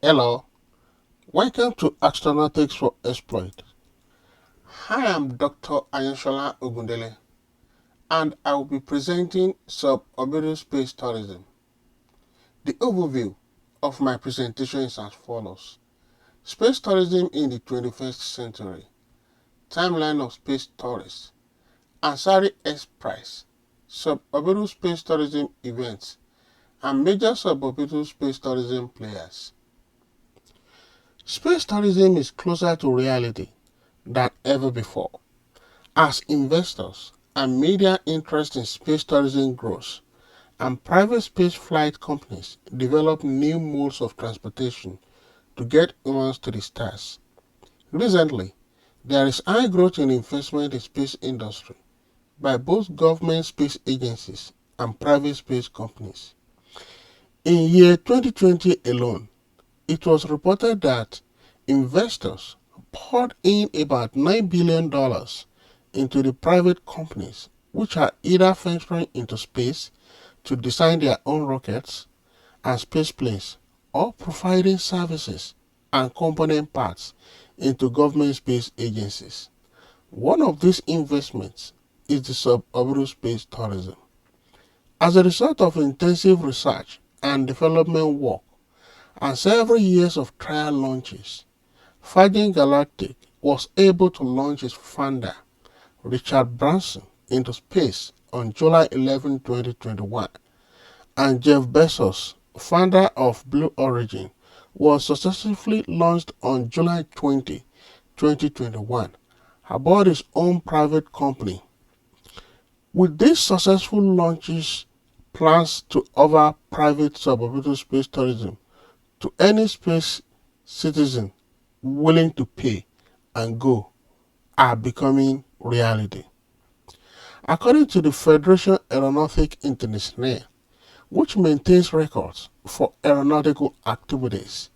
Hello, welcome to Astronautics for Exploit. I am Dr. Ayoshola Ogundele, and I will be presenting suborbital space tourism. The overview of my presentation is as follows. Space tourism in the 21st century, timeline of space tourists, Ansari X Prize, suborbital space tourism events, and major suborbital space tourism players. Space tourism is closer to reality than ever before. As investors and media interest in space tourism grows, and private spaceflight companies develop new modes of transportation to get humans to the stars. Recently, there is high growth in investment in space industry by both government space agencies and private space companies. In year 2020 alone, it was reported that investors poured in about $9 billion into the private companies which are either venturing into space to design their own rockets and spaceplanes or providing services and component parts into government space agencies. One of these investments is the suborbital space tourism. As a result of intensive research and development work and several years of trial launches, Virgin Galactic was able to launch its founder, Richard Branson, into space on July 11, 2021, and Jeff Bezos, founder of Blue Origin, was successfully launched on July 20, 2021, aboard his own private company. With these successful launches, plans to offer private suborbital space tourism to any space citizen willing to pay and go are becoming reality. According to the Federation Aeronautique Internationale, which maintains records for aeronautical activities,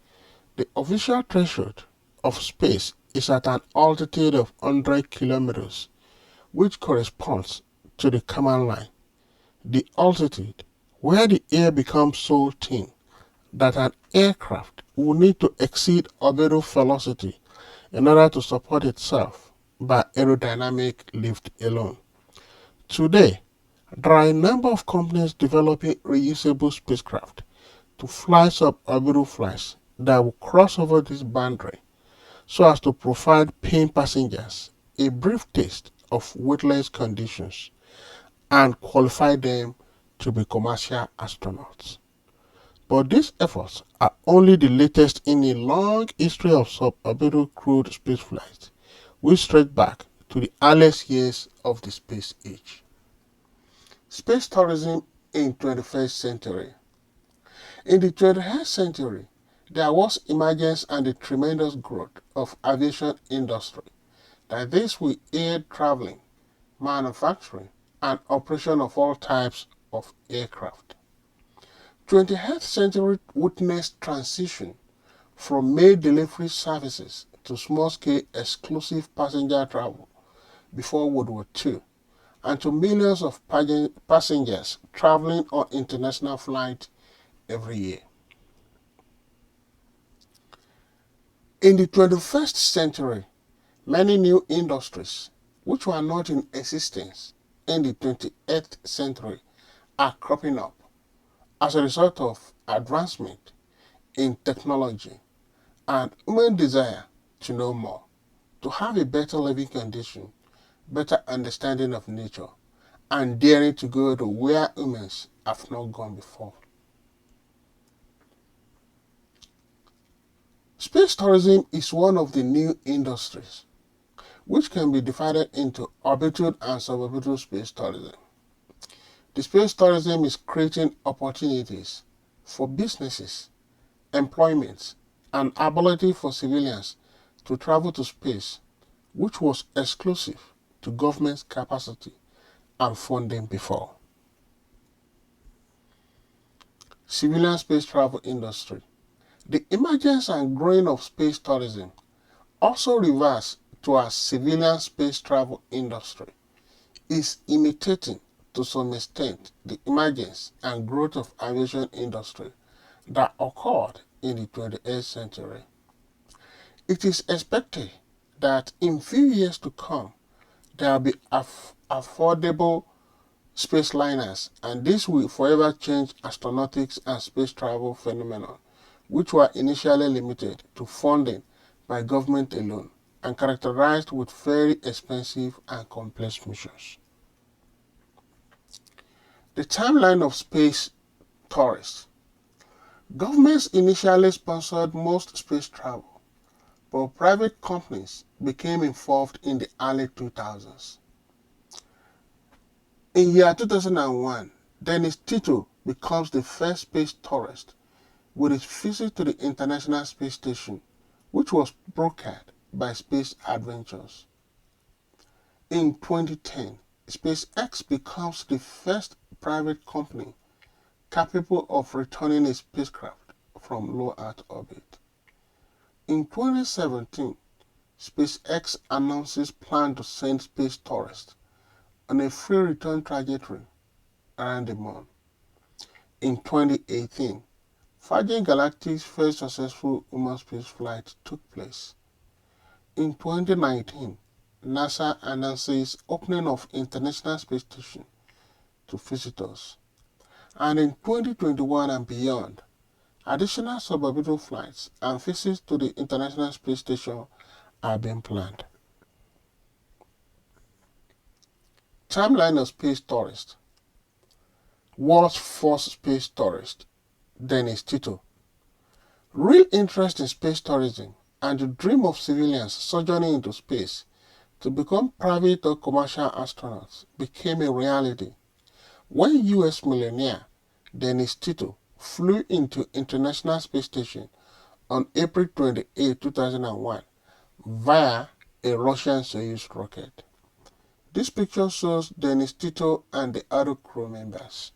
the official threshold of space is at an altitude of 100 kilometers, which corresponds to the Kármán line, the altitude where the air becomes so thin that an aircraft will need to exceed orbital velocity in order to support itself by aerodynamic lift alone. Today, there are a number of companies developing reusable spacecraft to fly suborbital flights that will cross over this boundary so as to provide paying passengers a brief taste of weightless conditions and qualify them to be commercial astronauts. But these efforts are only the latest in a long history of suborbital crewed spaceflight, which stretch back to the earliest years of the space age. Space tourism in 21st century. In the 21st century, there was emergence and the tremendous growth of aviation industry. That this will aid traveling, manufacturing, and operation of all types of aircraft. 20th century witnessed transition from mail delivery services to small-scale exclusive passenger travel before World War II, and to millions of passengers traveling on international flights every year. In the 21st century, many new industries, which were not in existence in the 20th century, are cropping up as a result of advancement in technology and human desire to know more, to have a better living condition, better understanding of nature, and daring to go to where humans have not gone before. Space tourism is one of the new industries, which can be divided into orbital and suborbital space tourism. The space tourism is creating opportunities for businesses, employment, and ability for civilians to travel to space, which was exclusive to government's capacity and funding before. Civilian space travel industry. The emergence and growing of space tourism also refers to a civilian space travel industry, is imitating to some extent the emergence and growth of aviation industry that occurred in the 28th century. It is expected that in few years to come, there will be affordable space liners, and this will forever change astronautics and space travel phenomenon, which were initially limited to funding by government alone and characterized with very expensive and complex missions. The timeline of space tourists. Governments initially sponsored most space travel, but private companies became involved in the early 2000s. In year 2001, Dennis Tito becomes the first space tourist with his visit to the International Space Station, which was brokered by Space Adventures. In 2010, SpaceX becomes the first private company capable of returning a spacecraft from low Earth orbit. In 2017, SpaceX announces plan to send space tourists on a free return trajectory around the moon. In 2018, Virgin Galactic's first successful human spaceflight took place. In 2019, NASA announces opening of International Space Station to visitors. And in 2021 and beyond, additional suborbital flights and visits to the International Space Station are being planned. Timeline of space tourists. World's first space tourist, Dennis Tito. Real interest in space tourism and the dream of civilians sojourning into space to become private or commercial astronauts became a reality when US millionaire Dennis Tito flew into International Space Station on April 28, 2001 via a Russian Soyuz rocket. This picture shows Dennis Tito and the other crew members.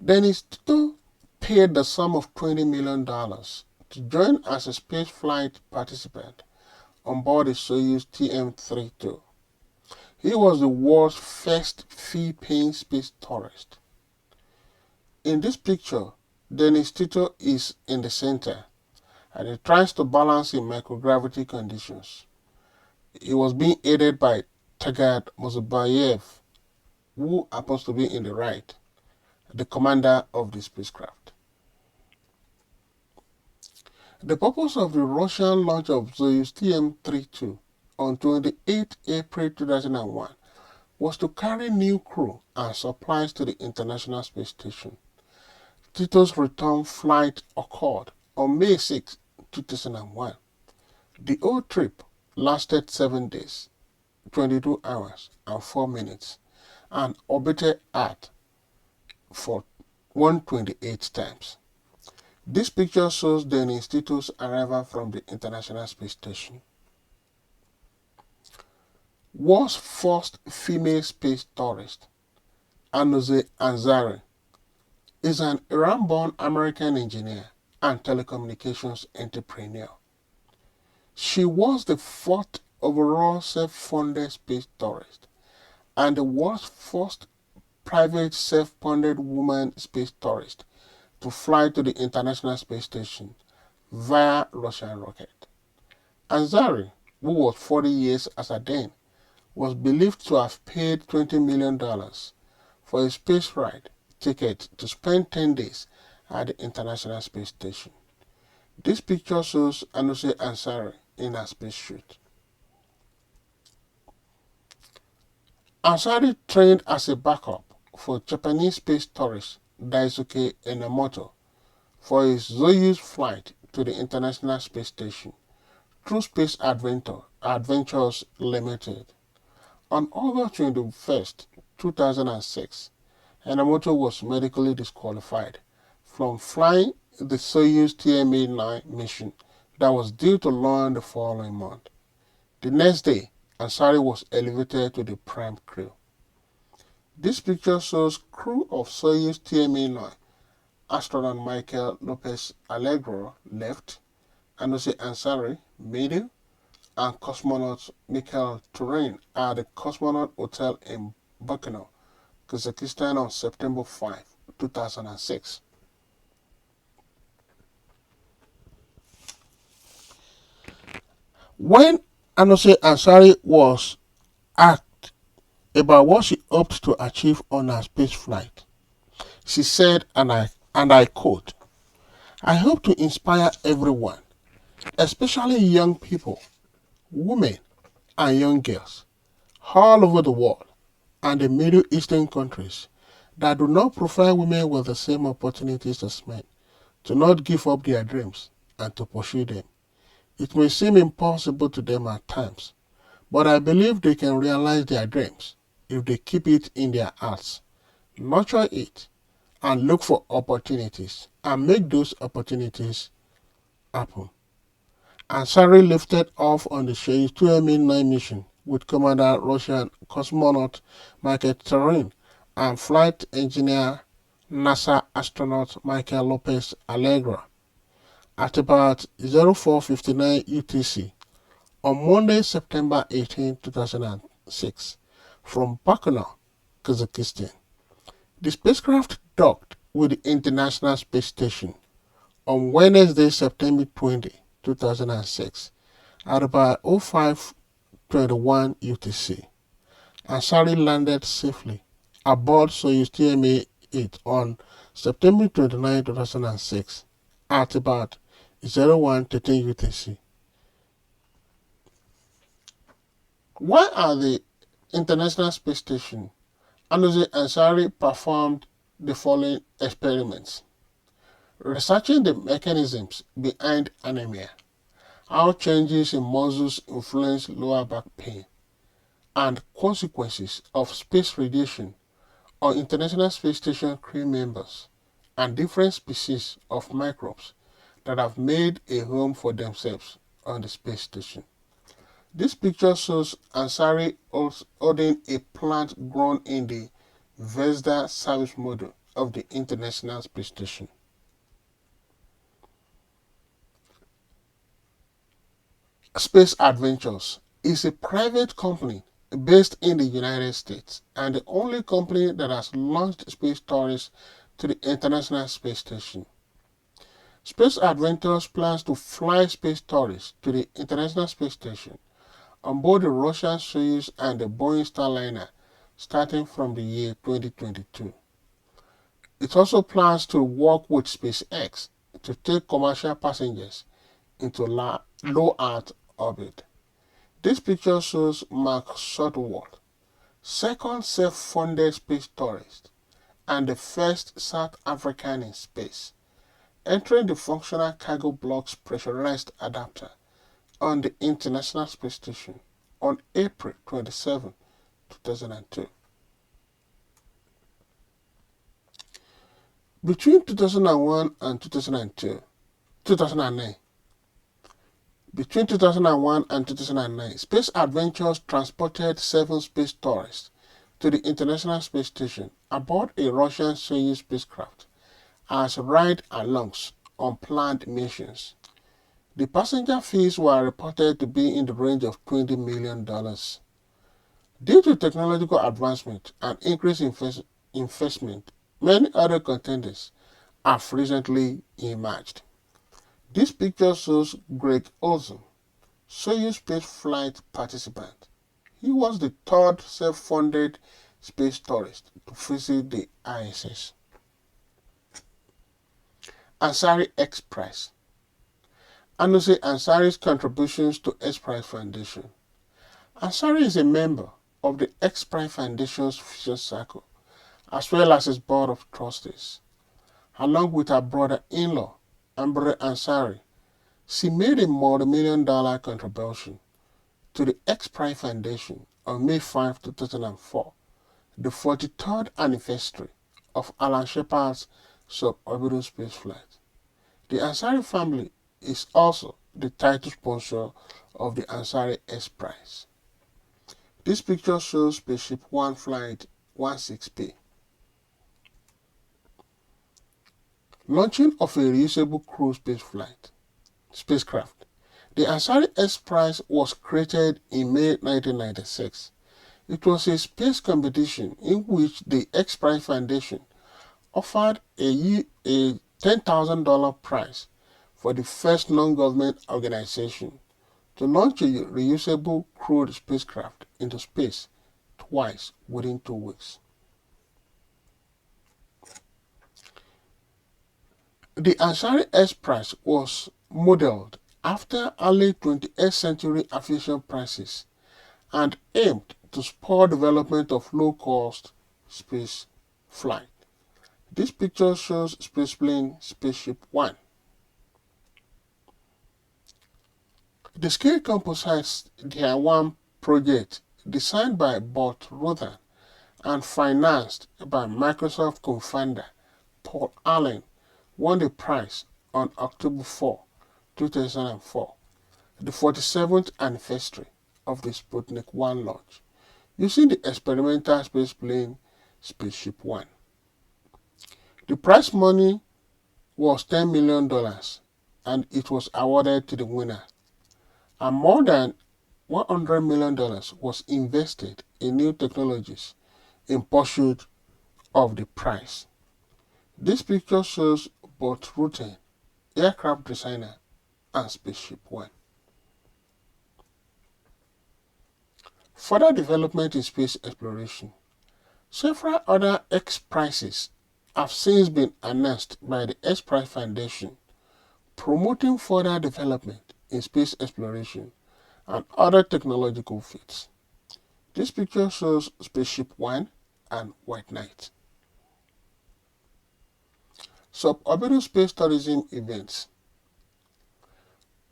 Dennis Tito paid the sum of $20 million to join as a spaceflight participant on board the Soyuz TM-32. He was the world's first fee-paying space tourist. In this picture, Dennis Tito is in the center and he tries to balance in microgravity conditions. He was being aided by Tagad Mozobayev, who happens to be in the right, the commander of the spacecraft. The purpose of the Russian launch of Soyuz TM-32 on 28 April 2001 was to carry new crew and supplies to the International Space Station. Tito's return flight occurred on May 6, 2001. The whole trip lasted 7 days, 22 hours and 4 minutes, and orbited Earth for 128 times. This picture shows Dennis Tito's arrival from the International Space Station. World's first female space tourist, Ansari, is an Iran-born American engineer and telecommunications entrepreneur. She was the fourth overall self-funded space tourist and the world's first private self-funded woman space tourist to fly to the International Space Station via Russian rocket. Ansari, who was 40 years as a then, was believed to have paid $20 million for a space ride ticket to spend 10 days at the International Space Station. This picture shows Ansari in a spacesuit. Ansari trained as a backup for Japanese space tourist Daisuke Enomoto for his Soyuz flight to the International Space Station through Space Adventures Limited. On August 21, 2006, Enomoto was medically disqualified from flying the Soyuz TMA-9 mission that was due to launch the following month. The next day, Ansari was elevated to the prime crew. This picture shows crew of Soyuz TMA-9 astronaut Michael Lopez Allegro left, Ansari middle, and cosmonaut Mikhail Turin at the Cosmonaut Hotel in Baku, Kazakhstan on September 5, 2006. When Ansari was asked about what she hoped to achieve on her space flight, she said, and I quote, "I hope to inspire everyone, especially young people, women, and young girls all over the world and the Middle Eastern countries that do not provide women with the same opportunities as men to not give up their dreams and to pursue them. It may seem impossible to them at times, but I believe they can realize their dreams if they keep it in their hearts, nurture it, and look for opportunities and make those opportunities happen." Ansari lifted off on the Soyuz 2ME-9 mission with Commander Russian cosmonaut Michael Terrin and flight engineer NASA astronaut Michael Lopez Allegra at about 04:59 UTC on Monday, September 18, 2006, from Baku, Kazakhstan. The spacecraft docked with the International Space Station on Wednesday, September 20, 2006, at about 05:21 UTC. Ansari landed safely aboard Soyuz TMA-8 on September 29, 2006, at about 01:13 UTC. While at the International Space Station, Ansari performed the following experiments: researching the mechanisms behind anemia, how changes in muscles influence lower back pain, and consequences of space radiation on International Space Station crew members and different species of microbes that have made a home for themselves on the space station. This picture shows Ansari holding a plant grown in the Vesda service module of the International Space Station. Space Adventures is a private company based in the United States and the only company that has launched space tourists to the International Space Station. Space Adventures plans to fly space tourists to the International Space Station on board the Russian Soyuz and the Boeing Starliner starting from the year 2022. It also plans to work with SpaceX to take commercial passengers into low Earth orbit. This picture shows Mark Shuttleworth, second self-funded space tourist and the first South African in space, entering the functional cargo block's pressurized adapter on the International Space Station on April 27, 2002. Between 2001 and 2009, Between 2001 and 2009, Space Adventures transported 7 space tourists to the International Space Station aboard a Russian Soyuz spacecraft as ride-alongs on planned missions. The passenger fees were reported to be in the range of $20 million. Due to technological advancement and increased investment, many other contenders have recently emerged. This picture shows Greg Olson, Soyuz spaceflight participant. He was the third self-funded space tourist to visit the ISS. Ansari X Prize. Ansari's contributions to X Prize Foundation. Ansari is a member of the X Prize Foundation's Vision Circle, as well as its board of trustees. Along with her brother-in-law, Ambre Ansari, she made a multi-million-dollar contribution to the X Prize Foundation on May 5, 2004, the 43rd anniversary of Alan Shepard's suborbital spaceflight. The Ansari family is also the title sponsor of the Ansari X Prize. This picture shows Spaceship One Flight 16P. Launching of a reusable crew spacecraft. The Ansari X Prize was created in May 1996. It was a space competition in which the X Prize Foundation offered a $10,000 prize for the first non-government organization to launch a reusable crewed spacecraft into space twice within 2 weeks. The Ansari X Prize was modeled after early 20th century aviation prizes and aimed to spur development of low-cost space flight. This picture shows spaceplane Spaceship One. The scale composites Tier 1 project designed by Burt Rutan and financed by Microsoft co-founder Paul Allen won the prize on October 4, 2004, the 47th anniversary of the Sputnik 1 launch, using the experimental spaceplane Spaceship One. The prize money was $10 million and it was awarded to the winner, and more than $100 million was invested in new technologies in pursuit of the prize. This picture shows Burt Rutan, aircraft designer, and Spaceship One. Further development in space exploration. Several other X Prizes have since been announced by the X Prize Foundation, promoting further development in space exploration and other technological feats. This picture shows Spaceship One and White Knight. Suborbital space tourism events.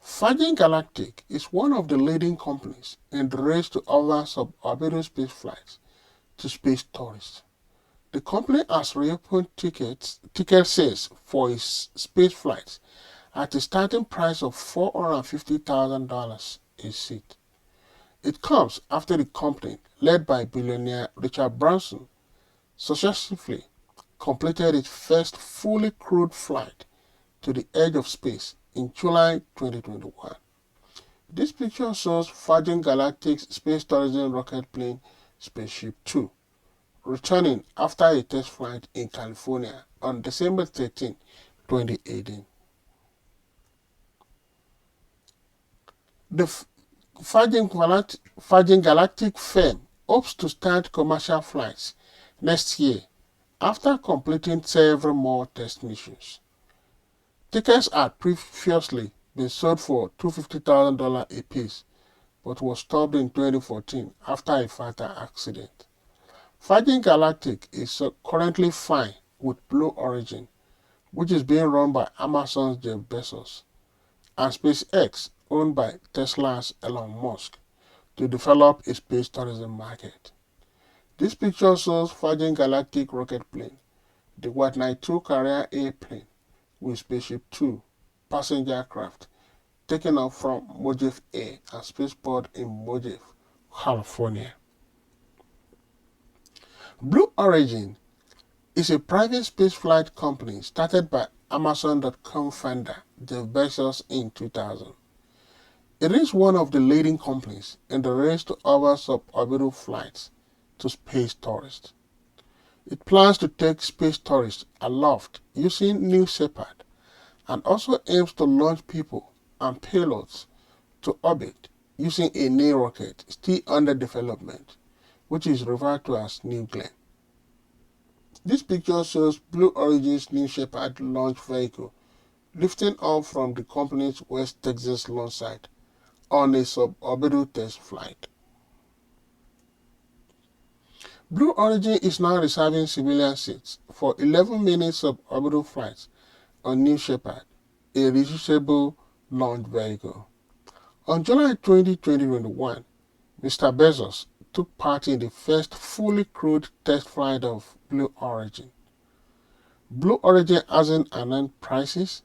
Virgin Galactic is one of the leading companies in the race to offer suborbital space flights to space tourists. The company has reopened ticket sales for its space flights at a starting price of $450,000 a seat. It comes after the company, led by billionaire Richard Branson, successfully completed its first fully crewed flight to the edge of space in July 2021. This picture shows Virgin Galactic's space tourism rocket plane Spaceship Two, returning after a test flight in California on December 13, 2018. The Virgin Galactic firm hopes to start commercial flights next year after completing several more test missions. Tickets had previously been sold for $250,000 apiece, but was stopped in 2014 after a fatal accident. Virgin Galactic is currently flying with Blue Origin, which is being run by Amazon's Jeff Bezos, and SpaceX, owned by Tesla's Elon Musk, to develop a space tourism market. This picture shows Virgin Galactic rocket plane, the White Knight 2 carrier airplane with Spaceship Two passenger craft, taken off from Mojave Air and spaceport in Mojave, California. Blue Origin is a private spaceflight company started by Amazon.com founder Jeff Bezos in 2000. It is one of the leading companies in the race to offer suborbital flights to space tourists. It plans to take space tourists aloft using New Shepard and also aims to launch people and payloads to orbit using a new rocket still under development, which is referred to as New Glenn. This picture shows Blue Origin's New Shepard launch vehicle lifting off from the company's West Texas launch site on a suborbital test flight. Blue Origin is now reserving civilian seats for 11-minute suborbital flights on New Shepard, a reusable launch vehicle. On July 20, 2021, Mr. Bezos took part in the first fully crewed test flight of Blue Origin. Blue Origin hasn't announced prices.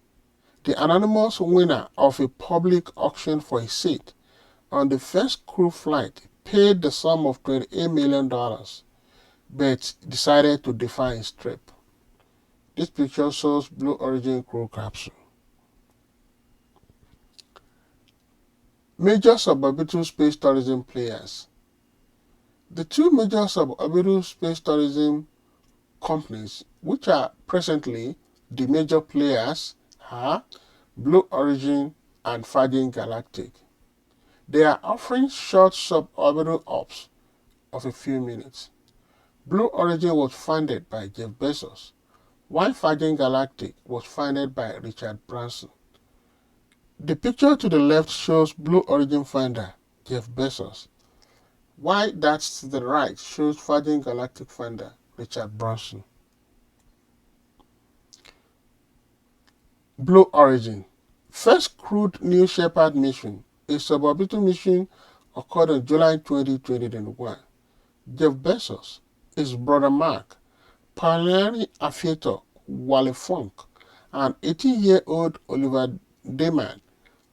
The anonymous winner of a public auction for a seat on the first crew flight paid the sum of $28 million, but decided to defy his trip. This picture shows Blue Origin crew capsule. Major suborbital space tourism players. The two major suborbital space tourism companies, which are presently the major players, are Blue Origin and Virgin Galactic. They are offering short suborbital hops of a few minutes. Blue Origin was founded by Jeff Bezos, while Virgin Galactic was founded by Richard Branson. The picture to the left shows Blue Origin founder Jeff Bezos, while that to the right shows Virgin Galactic founder Richard Branson. Blue Origin. First crewed New Shepard mission, a suborbital mission, occurred on July 20, 2021. Jeff Bezos, his brother Mark, pioneering aviator Wally Funk, and 18-year-old Oliver Damon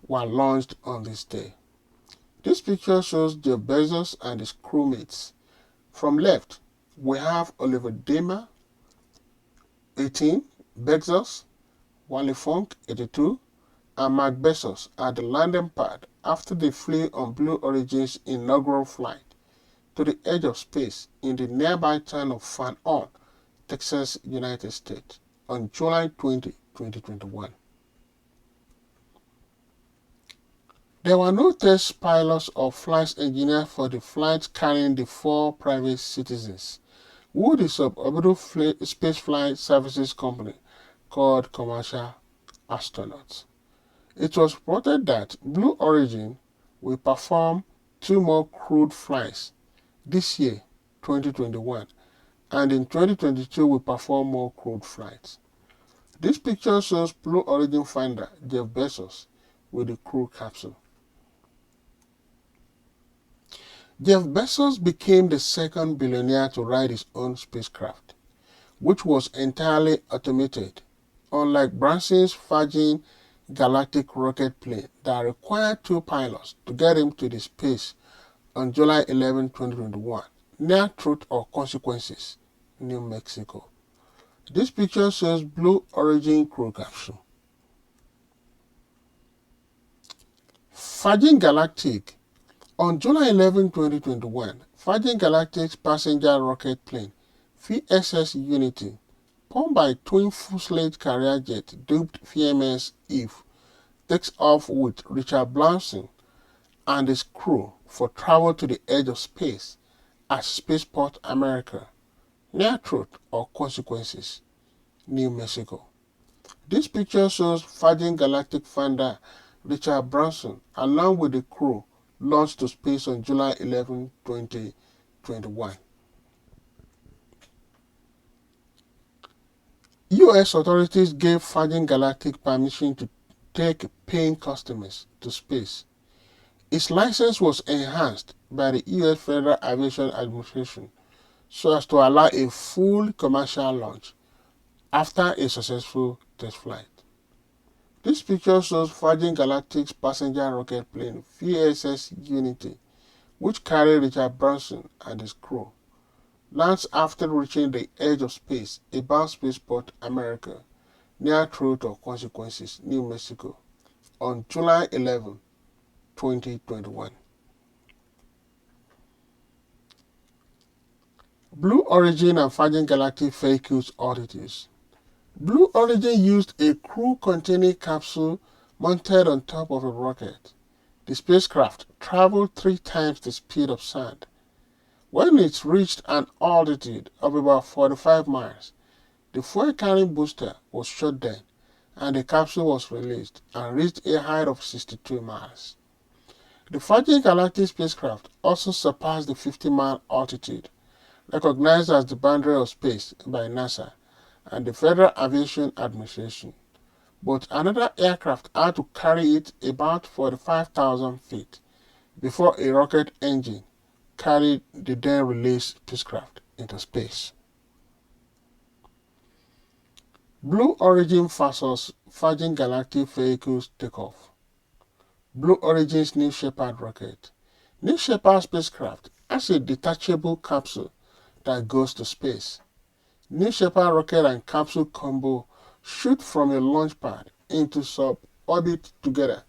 were launched on this day. This picture shows Jeff Bezos and his crewmates. From left, we have Oliver Damon, 18, Bezos, Wally Funk, 82, and Mark Bezos at the landing pad after they flew on Blue Origin's inaugural flight to the edge of space in the nearby town of Van Horn, Texas, United States, on July 20, 2021. There were no test pilots or flight engineers for the flights carrying the 4 private citizens, who the suborbital spaceflight services company called commercial astronauts. It was reported that Blue Origin will perform 2 more crewed flights this year, 2021, and in 2022 will perform more crewed flights. This picture shows Blue Origin founder Jeff Bezos with the crew capsule. Jeff Bezos became the second billionaire to ride his own spacecraft, which was entirely automated, unlike Branson's Virgin Galactic rocket plane that required 2 pilots to get him to the space on July 11, 2021, near Truth or Consequences, New Mexico. This picture shows Blue Origin crew capsule. Virgin Galactic. On July 11, 2021, Virgin Galactic's passenger rocket plane, VSS Unity, powered by twin fuselage carrier jet dubbed VMS Eve, takes off with Richard Branson and his crew for travel to the edge of space at Spaceport America, near Truth or Consequences, New Mexico. This picture shows Virgin Galactic founder Richard Branson along with the crew launched to space on July 11, 2021. U.S. authorities gave Virgin Galactic permission to take paying customers to space. Its license was enhanced by the U.S. Federal Aviation Administration so as to allow a full commercial launch after a successful test flight. This picture shows Virgin Galactic's passenger rocket plane VSS Unity, which carried Richard Branson and his crew, lands after reaching the edge of space about Spaceport America, near Truth or Consequences, New Mexico, on July 11, 2021. Blue Origin and Virgin Galactic vehicles oddities. Blue Origin used a crew-containing capsule mounted on top of a rocket. The spacecraft traveled 3 times the speed of sound. When it reached an altitude of about 45 miles, the fuel-carrying booster was shut down and the capsule was released and reached a height of 62 miles. The Virgin Galactic spacecraft also surpassed the 50-mile altitude, recognized as the boundary of space by NASA and the Federal Aviation Administration, but another aircraft had to carry it about 45,000 feet before a rocket engine carried the then released spacecraft into space. Blue Origin versus Virgin Galactic vehicles takeoff. Blue Origin's New Shepard rocket. New Shepard spacecraft has a detachable capsule that goes to space. New Shepard rocket and capsule combo shoot from a launch pad into suborbit together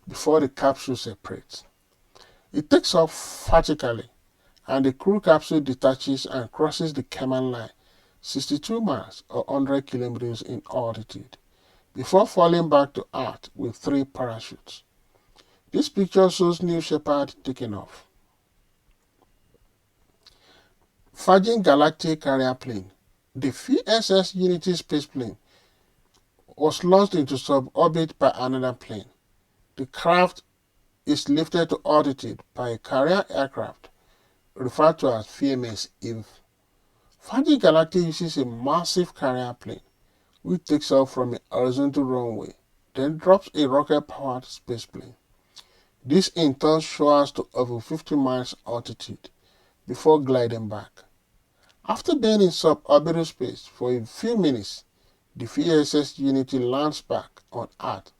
before the capsule separates. It takes off vertically, and the crew capsule detaches and crosses the Kármán line, 62 miles or 100 kilometers in altitude, before falling back to Earth with 3 parachutes. This picture shows New Shepard taking off. Virgin Galactic carrier plane. The VSS Unity spaceplane was launched into suborbit by another plane. The craft is lifted to altitude by a carrier aircraft referred to as VMS Eve. Virgin Galactic uses a massive carrier plane which takes off from a horizontal runway, then drops a rocket-powered spaceplane. This in turn soars to over 50 miles altitude before gliding back. After being in suborbital space for a few minutes, the VSS Unity lands back on Earth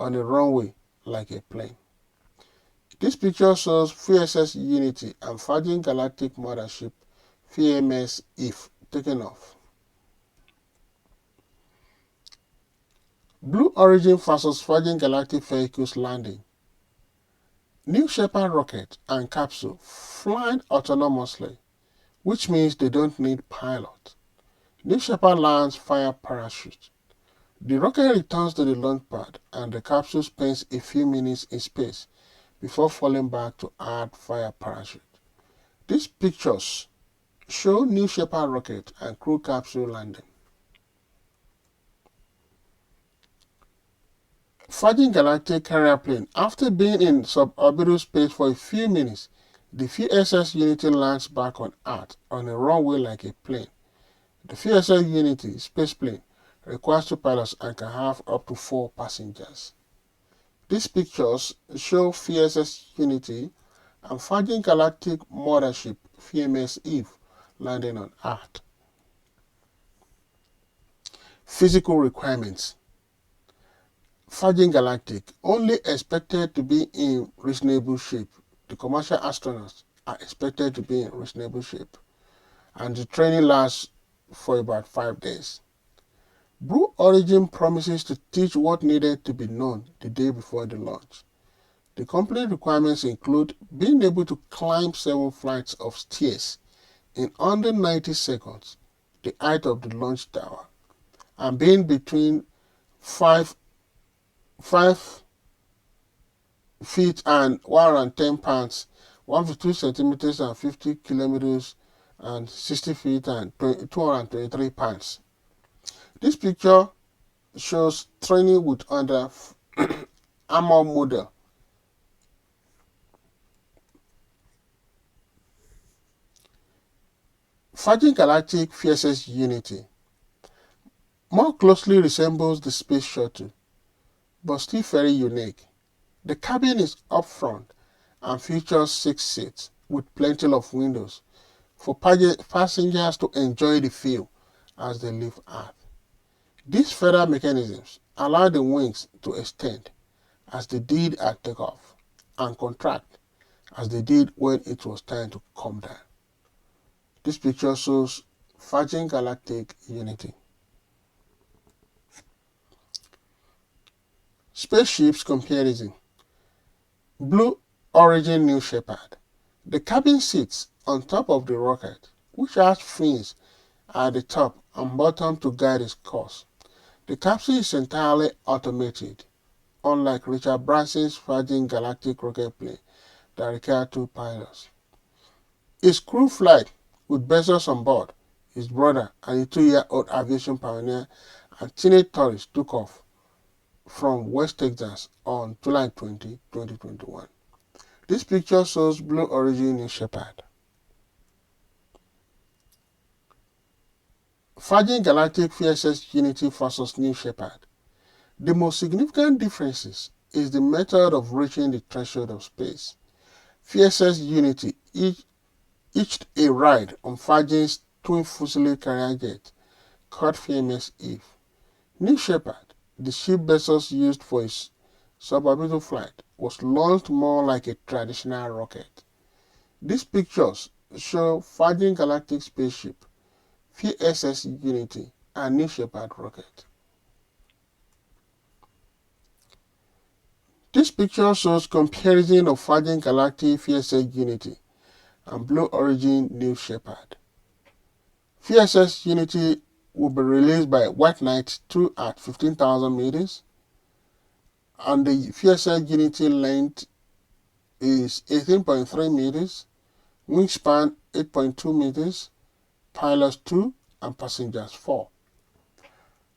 on a runway like a plane. This picture shows VSS Unity and Virgin Galactic mothership VMS Eve taking off. Blue Origin vs Virgin Galactic vehicles landing. New Shepard rocket and capsule flying autonomously, which means they don't need pilot. New Shepard lands via parachute. The rocket returns to the launch pad and the capsule spends a few minutes in space before falling back to Earth via parachute. These pictures show New Shepard rocket and crew capsule landing. Virgin Galactic carrier plane. After being in suborbital space for a few minutes, the VSS Unity lands back on Earth on a runway like a plane. The VSS Unity spaceplane requires 2 pilots and can have up to 4 passengers. These pictures show VSS Unity and Virgin Galactic mothership VMS Eve landing on Earth. Physical requirements. Virgin Galactic only expected to be in reasonable shape. The commercial astronauts are expected to be in reasonable shape, and the training lasts for about 5 days. Blue Origin promises to teach what needed to be known the day before the launch. The company requirements include being able to climb 7 flights of stairs in under 90 seconds, the height of the launch tower, and being between 5 feet and 110 pounds, 152 centimeters and 50 kilometers, and 60 feet and 223 pounds. This picture shows training with under armor model. Virgin Galactic VSS Unity more closely resembles the space shuttle, but still very unique. The cabin is up front and features 6 seats with plenty of windows for passengers to enjoy the view as they leave Earth. These feather mechanisms allow the wings to extend as they did at takeoff and contract as they did when it was time to come down. This picture shows Virgin Galactic Unity. Spaceships comparison. Blue Origin New Shepard. The cabin sits on top of the rocket, which has fins at the top and bottom to guide its course. The capsule is entirely automated, unlike Richard Branson's Virgin Galactic rocket plane that required 2 pilots. Its crew flight with Bezos on board, his brother and a 2-year-old aviation pioneer and teenage tourist took off from West Texas on July 20, 2021. This picture shows Blue Origin New Shepard. Virgin Galactic VSS Unity vs New Shepard. The most significant differences is the method of reaching the threshold of space. VSS Unity hitched a ride on Virgin's twin fuselage carrier jet called VMS Eve. New Shepard, the ship Bezos used for his suborbital flight, was launched more like a traditional rocket. These pictures show Virgin Galactic spaceship, VSS Unity, and New Shepard rocket. This picture shows comparison of Virgin Galactic VSS Unity and Blue Origin New Shepard. VSS Unity will be released by White Knight 2 at 15,000 meters, and the VSS Unity length is 18.3 meters, wingspan 8.2 meters, pilots 2 and passengers 4.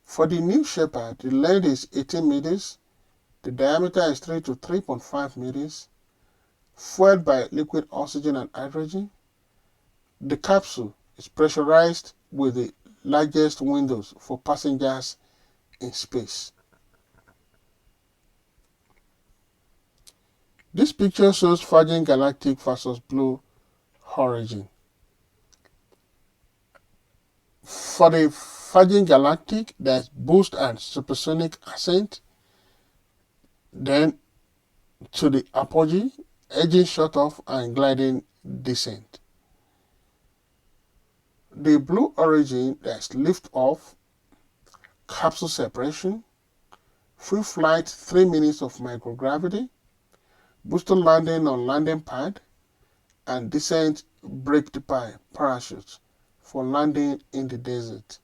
For the New Shepard, the length is 18 meters, the diameter is 3 to 3.5 meters, fueled by liquid oxygen and hydrogen. The capsule is pressurized with the largest windows for passengers in space. This picture shows Virgin Galactic versus Blue Origin. For the Virgin Galactic, there's boost and supersonic ascent, then to the apogee, engine shut off and gliding descent. The Blue Origin, there's lift off, capsule separation, free flight 3 minutes of microgravity, booster landing on landing pad, and descent brake deploy parachutes for landing in the desert.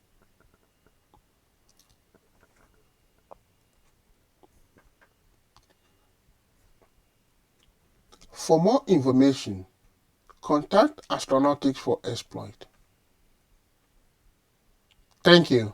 For more information, contact Astronautics for Exploit. Thank you.